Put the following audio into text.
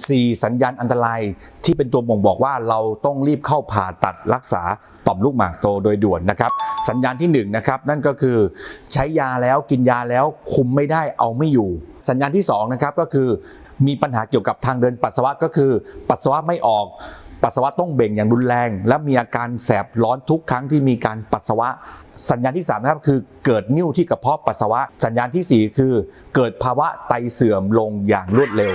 4 สัญญาณอันตรายที่เป็นตัวบ่งบอกว่าเราต้องรีบเข้าผ่าตัดรักษาต่อมลูกหมากโตโดยด่วนนะครับสัญญาณที่1นะครับนั่นก็คือใช้ยาแล้วกินยาแล้วคุมไม่ได้เอาไม่อยู่สัญญาณที่2นะครับก็คือมีปัญหาเกี่ยวกับทางเดินปัสสาวะก็คือปัสสาวะไม่ออกปัสสาวะต้องเบ่งอย่างรุนแรงและมีอาการแสบร้อนทุกครั้งที่มีการปัสสาวะสัญญาณที่3นะครับคือเกิดนิ่วที่กระเพาะปัสสาวะสัญญาณที่4คือเกิดภาวะไตเสื่อมลงอย่างรวดเร็ว